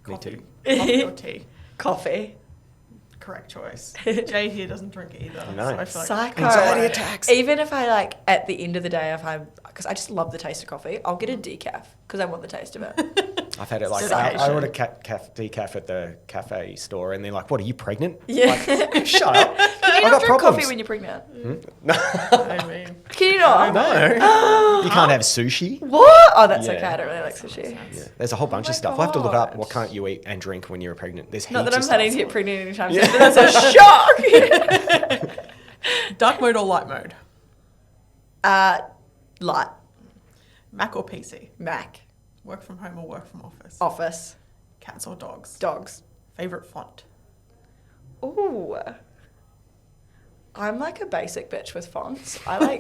Me too. Coffee or tea? Coffee. Correct choice. Jay here doesn't drink either. No. So I feel like Psycho. Anxiety attacks. Even if I like at the end of the day, because I just love the taste of coffee, I'll get a decaf because I want the taste of it. I've had it like, Dedication. I ordered decaf at the cafe store and they're like, what, are you pregnant? Yeah. Like, shut up. Can you I not got drink problems. coffee when you're pregnant? I mean, Can you not? No. You can't have sushi. What? Oh, that's Yeah. okay. I don't really like sushi. Yeah. There's a whole bunch my of stuff. I'll have to look up God. what can't you eat and drink when you're pregnant. There's Not that heaps I'm of planning to stuff. get pregnant anytime soon, but that's a shock. dark mode or light mode? Light. Mac or PC? Mac. Work from home or work from office? Office. Cats or dogs? Dogs. Favorite font? Ooh. I'm like a basic bitch with fonts. I like.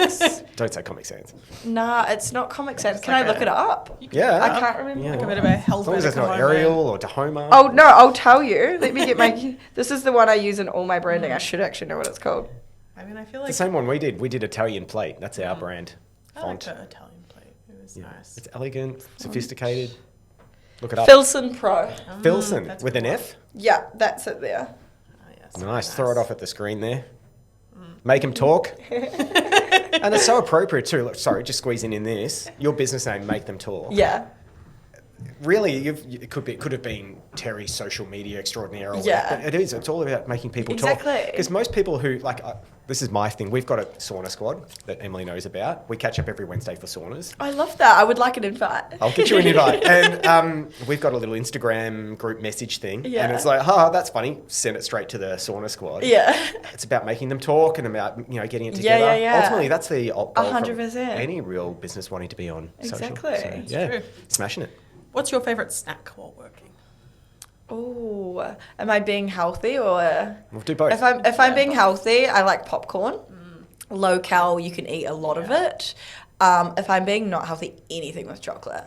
Don't say Comic Sans. Nah, it's not Comic Sans. Can like I look a- it up? Yeah. I can't remember. Yeah. Like a bit of a As long as Helvetica it's not moment. Arial or Dahoma. Oh no, I'll tell you. Let me get my. This is the one I use in all my branding. I should actually know what it's called. I mean, I feel The like same one we did. We did Italian plate. That's our brand. I like Font. the Italian plate. It was Yeah. nice. It's elegant, sophisticated. Look it up. Filson Pro. Filson that's with a an good F. Yeah, that's it there. Oh, yes, Nice. very Throw it off at the screen there. Make them talk. And it's so appropriate too. Look, sorry, just squeezing in this. Your business name, Make Them Talk. Yeah. Really, it could have been Teri, social media extraordinaire. Or Yeah. whatever, but it is. It's all about making people talk. Exactly. Because most people who this is my thing. We've got a sauna squad that Emily knows about. We catch up every Wednesday for saunas. I love that. I would like an invite. I'll get you an invite. And we've got a little Instagram group message thing. Yeah. And it's like, that's funny. Send it straight to the sauna squad. Yeah. It's about making them talk and about, getting it Yeah, together. yeah. Ultimately, that's the goal from 100%. any real business wanting to be on social. Exactly. So, yeah, true. smashing it. What's your favorite snack while working? Oh, am I being healthy or? We'll do both. If I'm being healthy, I like popcorn. Low cal, you can eat a lot of it. If I'm being not healthy, anything with chocolate.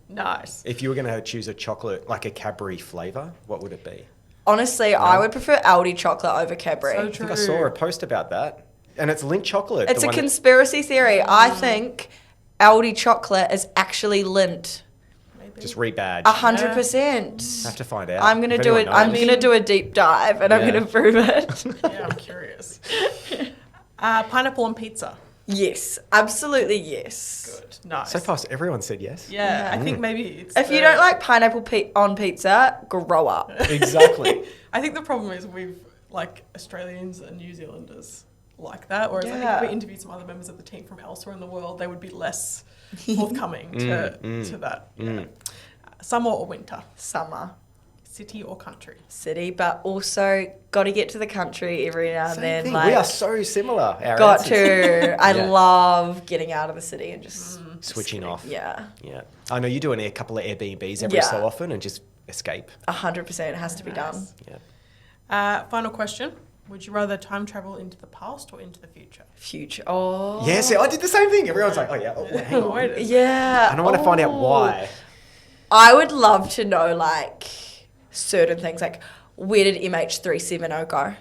Nice. If you were going to choose a chocolate, like a Cadbury flavour, what would it be? Honestly, I would prefer Aldi chocolate over Cadbury. So I think I saw a post about that. And it's Lindt chocolate. It's the a one- conspiracy theory. I think Aldi chocolate is actually Lindt. Just rebadge. 100%. Have to find out. I'm gonna If do anyone it. I'm knows. gonna do a deep dive, and I'm Yeah. gonna prove it. Yeah, I'm curious. Pineapple on pizza. Yes, absolutely yes. Good. Nice. So far, everyone said yes. Yeah, I Mm. think maybe it's. If you don't like pineapple on pizza, grow up. Exactly. I think the problem is like Australians and New Zealanders like that, whereas I think Yeah. if we interviewed some other members of the team from elsewhere in the world, they would be less forthcoming to that. Yeah. Summer or winter? Summer, City or country? city, but also got to get to the country every now and Same then. thing. Like, We are so similar. Our got answers. to. I Yeah. love getting out of the city and just Switching off. yeah. Yeah. I know you do a couple of Airbnbs every Yeah. so often and just escape. 100% it has to be done. Yeah. Final question. Would you rather time travel into the past or into the future? Future. Oh. Yeah, see, I did the same thing. Everyone's like, oh, yeah, oh, hang on. Wait a Yeah. And I want to find out why. I would love to know, like, certain things, like, where did MH370 go?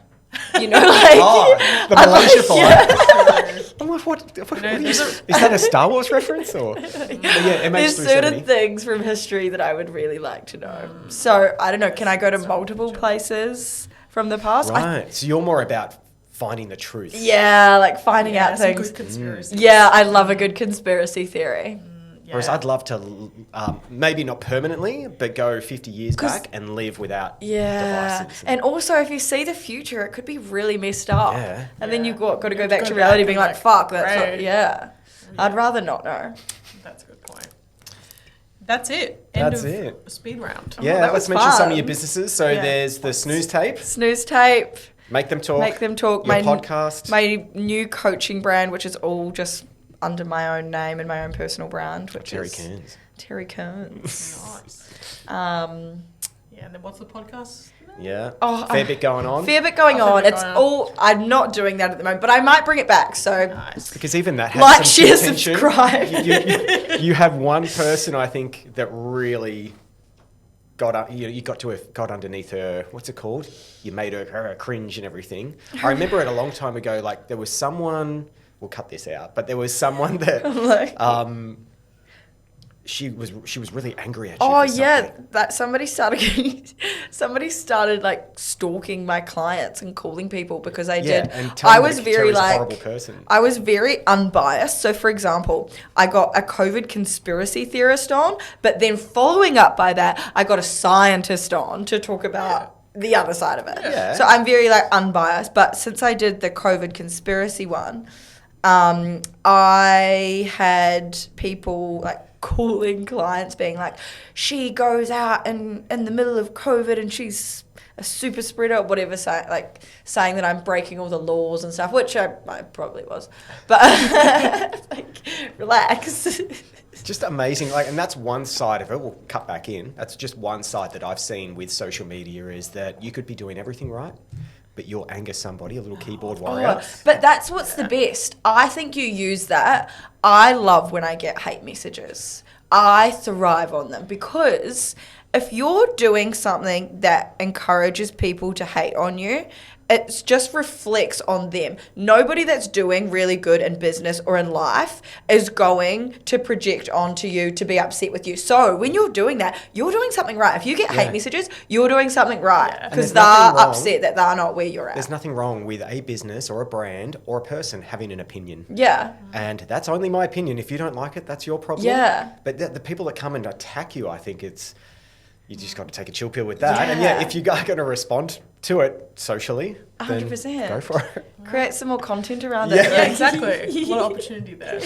You know, like... Oh, the Malaysia flight. I'm like, what is that a Star Wars reference? Or? But yeah, There's certain MH370. things from history that I would really like to know. So, I don't know, can I go to multiple places from the past? Right, so you're more about finding the truth. Yeah, like finding out some things. good conspiracy. Yeah, I love a good conspiracy theory. Whereas I'd love to, maybe not permanently, but go 50 years back and live without devices. And also, if you see the future, it could be really messed up. Yeah. And then you've got to go back to reality being like, fuck, that's not, I'd rather not know. That's a good point. That's it. That's End of it. speed round. Yeah, that let's was mention some of fun. your businesses. So there's the snooze tape, Snooze tape. Make Them Talk. Make Them Talk. Your My podcast. My new coaching brand, which is all just under my own name and my own personal brand, which Teri is Kearns. Teri Kearns. Nice. Yeah, and then what's the podcast? Yeah. Oh, Fair bit going on. Fair bit going on. bit It's going on. all. I'm not doing that at the moment, but I might bring it back. So Nice. Because even that has like, some share, contention. subscribe. You have one person, I think, that really you got to have got underneath her. What's it called? You made her cringe and everything. I remember it a long time ago. Like there was someone. We'll cut this out, but there was someone that she was really angry at you. Oh for yeah, something. that somebody started like stalking my clients and calling people because I did. And telling I them was that very Teri's a like horrible person. I was very unbiased. So for example, I got a COVID conspiracy theorist on, but then following up by that, I got a scientist on to talk about the other side of it. Yeah. So I'm very like unbiased. But since I did the COVID conspiracy one, I had people like calling clients being like, she goes out in the middle of COVID and she's a super spreader or whatever, saying that I'm breaking all the laws and stuff, which I probably was. But like, relax. It's just amazing. Like, and that's one side of it. We'll cut back in. That's just one side that I've seen with social media is that you could be doing everything right, but you'll anger somebody, a little keyboard warrior. But that's what's the best. I think you use that. I love when I get hate messages. I thrive on them because if you're doing something that encourages people to hate on you, it just reflects on them. Nobody that's doing really good in business or in life is going to project onto you to be upset with you. So when you're doing that, you're doing something right. If you get hate messages, you're doing something right because they're upset that they're not where you're at. There's nothing wrong with a business or a brand or a person having an opinion. Yeah. And that's only my opinion. If you don't like it, that's your problem. Yeah. But the people that come and attack you, I think you just got to take a chill pill with that. And if you are going to respond to it socially, then 100%. go for it. Create some more content around it. Yeah, exactly. What an opportunity there.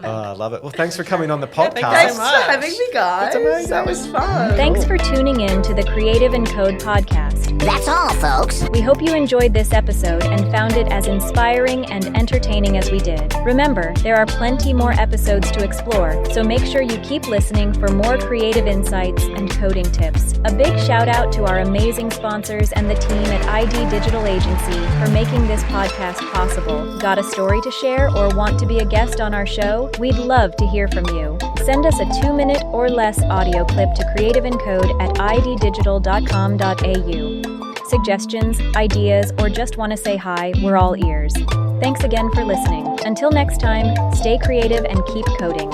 I love it. Well, thanks for coming on the podcast. Thanks so for much. having me, guys. That's amazing. That was fun. Thanks for tuning in to the Creative and Code podcast. That's all, folks. We hope you enjoyed this episode and found it as inspiring and entertaining as we did. Remember, there are plenty more episodes to explore, so make sure you keep listening for more creative insights and coding tips. A big shout out to our amazing sponsors and the team at ID Digital Agency for making this podcast possible. Got a story to share or want to be a guest on our show? We'd love to hear from you. Send us a 2-minute or less audio clip to creativeandcode@iddigital.com.au. Suggestions, ideas, or just want to say hi, we're all ears. Thanks again for listening. Until next time, stay creative and keep coding.